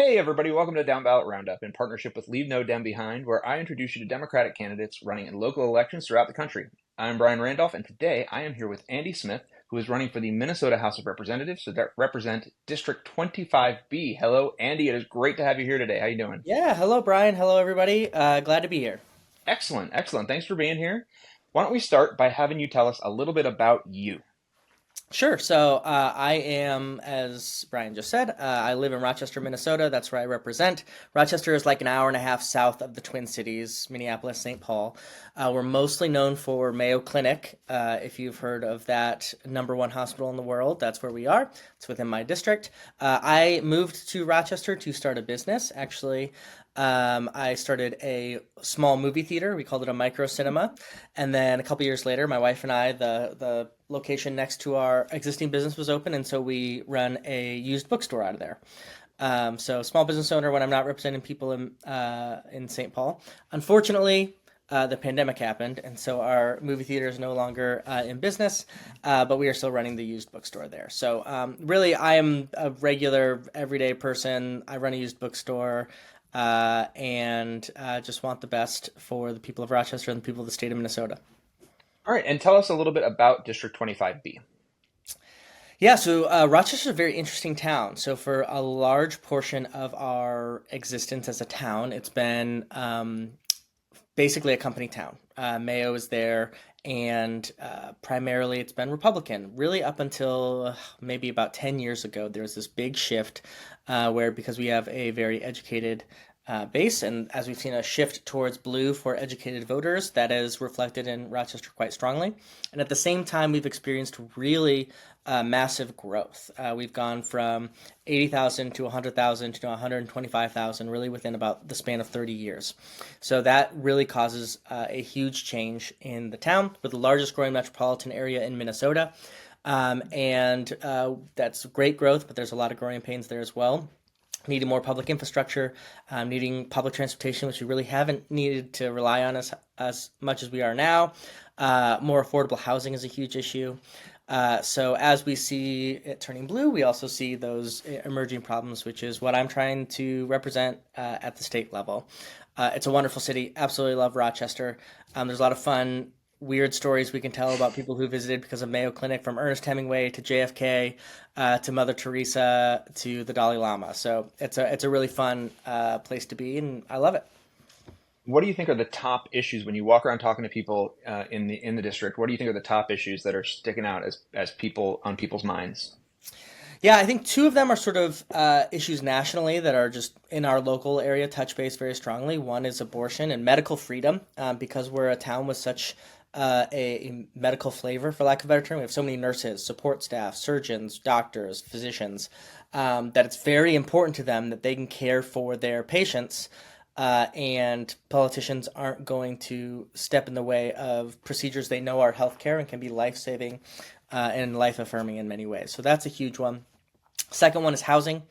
Hey everybody, welcome to Downballot Roundup in partnership with Leave No Dem Behind, where I introduce you to Democratic candidates running in local elections throughout the country. I'm Brian Randolph, and today I am here with Andy Smith, who is running for the Minnesota House of Representatives to represent District 25B. Hello, Andy. It is great to have you here today. How you doing? Yeah, hello Brian. Hello everybody. Glad to be here. Excellent, excellent. Thanks for being here. Why don't we start by having you tell us a little bit about you? Sure. So I am, as Brian just said, I live in Rochester, Minnesota. That's where I represent. Rochester is like an hour and a half south of the Twin Cities, Minneapolis, St. Paul. We're mostly known for Mayo Clinic. If you've heard of that number one hospital in the world, that's where we are. It's within my district. I moved to Rochester to start a business. Actually, I started a small movie theater. We called it a micro cinema. And then a couple years later, my wife and I, the location next to our existing business was open, and so we run a used bookstore out of there. So small business owner when I'm not representing people in St. Paul. Unfortunately, the pandemic happened, and so our movie theater is no longer in business, but we are still running the used bookstore there. So really, I am a regular, everyday person. I run a used bookstore. And just want the best for the people of Rochester and the people of the state of Minnesota. All right, and tell us a little bit about District 25B. Yeah, so Rochester is a very interesting town. So for a large portion of our existence as a town, it's been basically a company town. Mayo is there, and primarily it's been Republican. Really, up until maybe about 10 years ago, there was this big shift where, because we have a very educated base, and as we've seen a shift towards blue for educated voters, that is reflected in Rochester quite strongly. And at the same time, we've experienced really massive growth. We've gone from 80,000 to 100,000 to 125,000 really within about the span of 30 years. So that really causes a huge change in the town. We're the largest growing metropolitan area in Minnesota. And that's great growth, but there's a lot of growing pains there as well. Needing more public infrastructure, needing public transportation, which we really haven't needed to rely on as much as we are now. More affordable housing is a huge issue. So as we see it turning blue, we also see those emerging problems, which is what I'm trying to represent at the state level. It's a wonderful city. Absolutely love Rochester. There's a lot of fun, weird stories we can tell about people who visited because of Mayo Clinic, from Ernest Hemingway to JFK to Mother Teresa to the Dalai Lama. So it's a really fun place to be, and I love it. What do you think are the top issues when you walk around talking to people in the district? What do you think are the top issues that are sticking out as people on people's minds? Yeah, I think two of them are sort of issues nationally that are just in our local area touch base very strongly. One is abortion and medical freedom, because we're a town with such a medical flavor, for lack of a better term. We have so many nurses, support staff, surgeons, doctors, physicians, that it's very important to them that they can care for their patients. And politicians aren't going to step in the way of procedures they know are healthcare and can be life saving and life affirming in many ways. So that's a huge one. Second one is housing.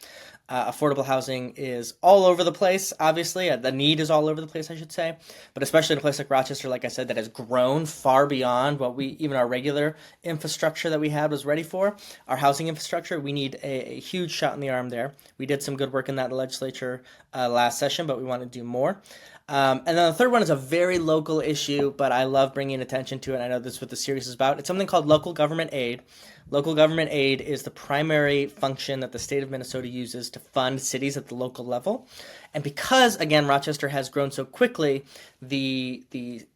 Affordable housing is all over the place, obviously. The need is all over the place, I should say. But especially in a place like Rochester, like I said, that has grown far beyond what even our regular infrastructure that we had was ready for. Our housing infrastructure, we need a huge shot in the arm there. We did some good work in that legislature last session, but we want to do more. And then the third one is a very local issue, but I love bringing attention to it. I know this is what the series is about. It's something called local government aid. Local government aid is the primary function that the state of Minnesota uses to fund cities at the local level. And because, again, Rochester has grown so quickly, the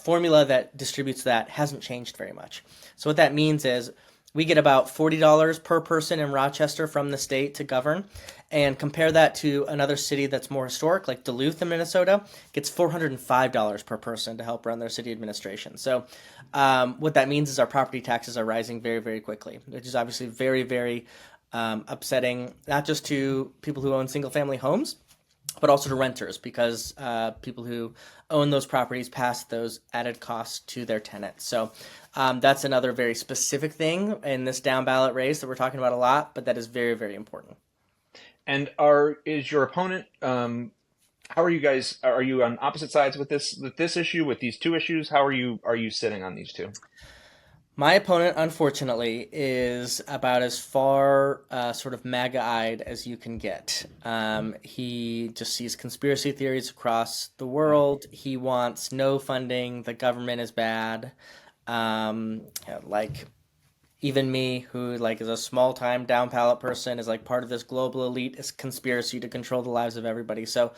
formula that distributes that hasn't changed very much. So what that means is we get about $40 per person in Rochester from the state to govern. And compare that to another city that's more historic, like Duluth in Minnesota, gets $405 per person to help run their city administration. So what that means is our property taxes are rising very, very quickly, which is obviously very, very upsetting, not just to people who own single-family homes, but also to renters, because people who own those properties pass those added costs to their tenants. So that's another very specific thing in this down ballot race that we're talking about a lot, but that is very, very important. And is your opponent? How are you guys? Are you on opposite sides with this issue, with these two issues? How are you sitting on these two? My opponent, unfortunately, is about as far sort of MAGA-eyed as you can get. He just sees conspiracy theories across the world. He wants no funding. The government is bad. Like even me, who like is a small time down ballot person, is like part of this global elite is conspiracy to control the lives of everybody. So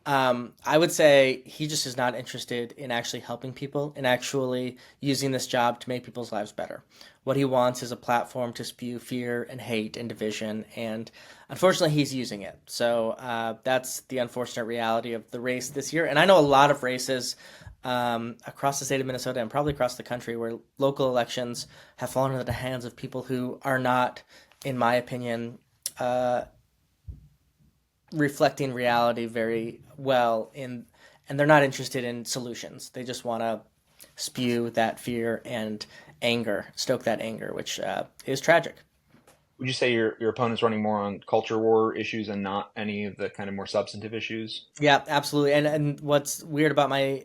I would say he just is not interested in actually helping people and actually using this job to make people's lives better. What he wants is a platform to spew fear and hate and division, and unfortunately, he's using it. So that's the unfortunate reality of the race this year. And I know a lot of races across the state of Minnesota and probably across the country where local elections have fallen into the hands of people who are not, in my opinion, reflecting reality very well in, and they're not interested in solutions. They just want to spew that fear and anger, stoke that anger, which is tragic. Would you say your opponent's running more on culture war issues and not any of the kind of more substantive issues? Yeah, absolutely. And what's weird about my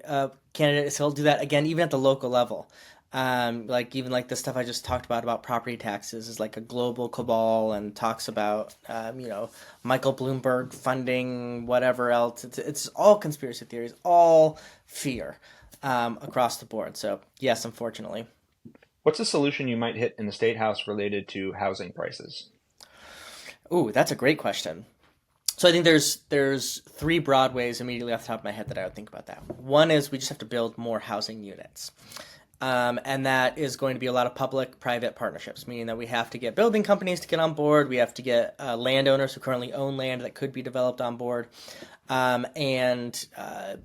candidate is he'll do that again, even at the local level. Like even like the stuff I just talked about property taxes is like a global cabal and talks about Michael Bloomberg funding whatever else. It's all conspiracy theories, all fear across the board. So yes, unfortunately. What's a solution you might hit in the state house related to housing prices? Ooh, that's a great question. So I think there's three broad ways immediately off the top of my head that I would think about that. One is we just have to build more housing units. And that is going to be a lot of public-private partnerships, meaning that we have to get building companies to get on board. We have to get landowners who currently own land that could be developed on board. And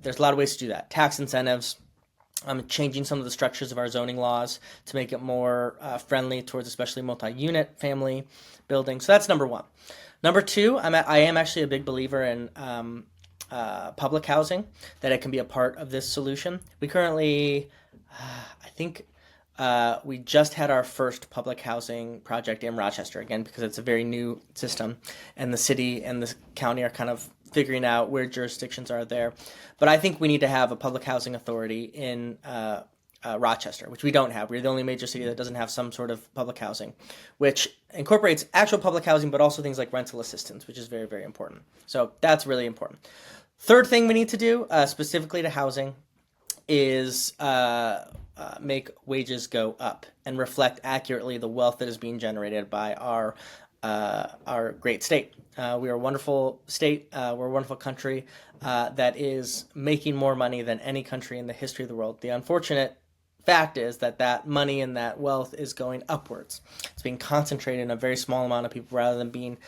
there's a lot of ways to do that. Tax incentives, changing some of the structures of our zoning laws to make it more friendly towards especially multi-unit family building. So that's number one. Number two, I am actually a big believer in public housing, that it can be a part of this solution. We currently, I think we just had our first public housing project in Rochester, again, because it's a very new system, and the city and the county are kind of figuring out where jurisdictions are there. But I think we need to have a public housing authority in Rochester, which we don't have. We're the only major city that doesn't have some sort of public housing, which incorporates actual public housing, but also things like rental assistance, which is very, very important. So that's really important. Third thing we need to do, specifically to housing, is make wages go up and reflect accurately the wealth that is being generated by our great state. We are a wonderful state. We're a wonderful country that is making more money than any country in the history of the world. The unfortunate fact is that that money and that wealth is going upwards. It's being concentrated in a very small amount of people rather than being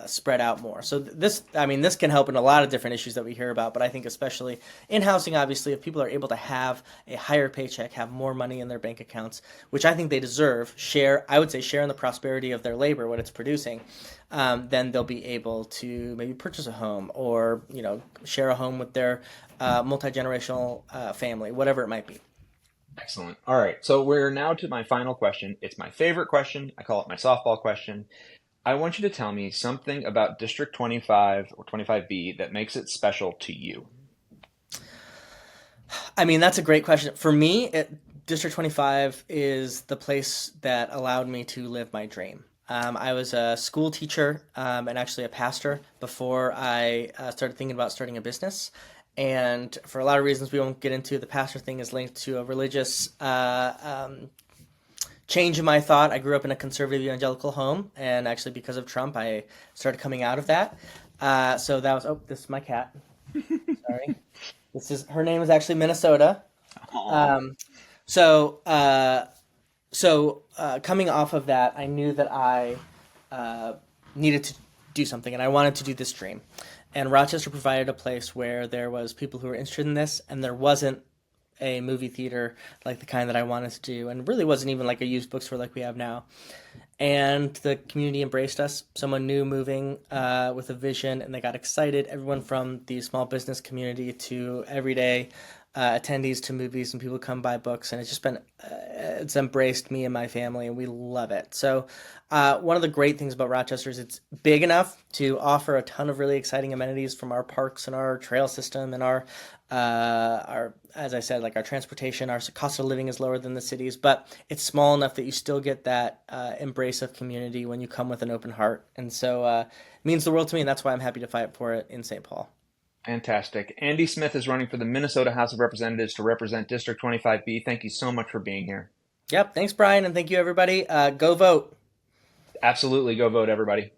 spread out more. So this can help in a lot of different issues that we hear about, but I think especially in housing, obviously, if people are able to have a higher paycheck, have more money in their bank accounts, which I think they deserve, I would say share in the prosperity of their labor, what it's producing, then they'll be able to maybe purchase a home or, share a home with their multi-generational family, whatever it might be. Excellent. All right. So we're now to my final question. It's my favorite question. I call it my softball question. I want you to tell me something about District 25 or 25B that makes it special to you. That's a great question. For me, District 25 is the place that allowed me to live my dream. I was a school teacher and actually a pastor before I started thinking about starting a business. And for a lot of reasons we won't get into, the pastor thing is linked to a religious change in my thought. I grew up in a conservative evangelical home, and actually because of Trump, I started coming out of that. So that was, this is my cat. Sorry. Her name is actually Minnesota. Um, so, coming off of that, I knew that I needed to do something, and I wanted to do this dream. And Rochester provided a place where there was people who were interested in this, and there wasn't a movie theater like the kind that I wanted to do, and really wasn't even like a used bookstore like we have now. And the community embraced us. Someone new moving with a vision, and they got excited. Everyone from the small business community to everyday attendees to movies and people come buy books, and it's just been it's embraced me and my family, and we love it. So one of the great things about Rochester is it's big enough to offer a ton of really exciting amenities from our parks and our trail system and our as I said, like our transportation. Our cost of living is lower than the cities, but it's small enough that you still get that embrace of community when you come with an open heart, and so it means the world to me, and that's why I'm happy to fight for it in St. Paul. Fantastic. Andy Smith is running for the Minnesota House of Representatives to represent District 25B. Thank you so much for being here. Yep, thanks, Brian, and thank you, everybody. Go vote. Absolutely. Go vote, everybody.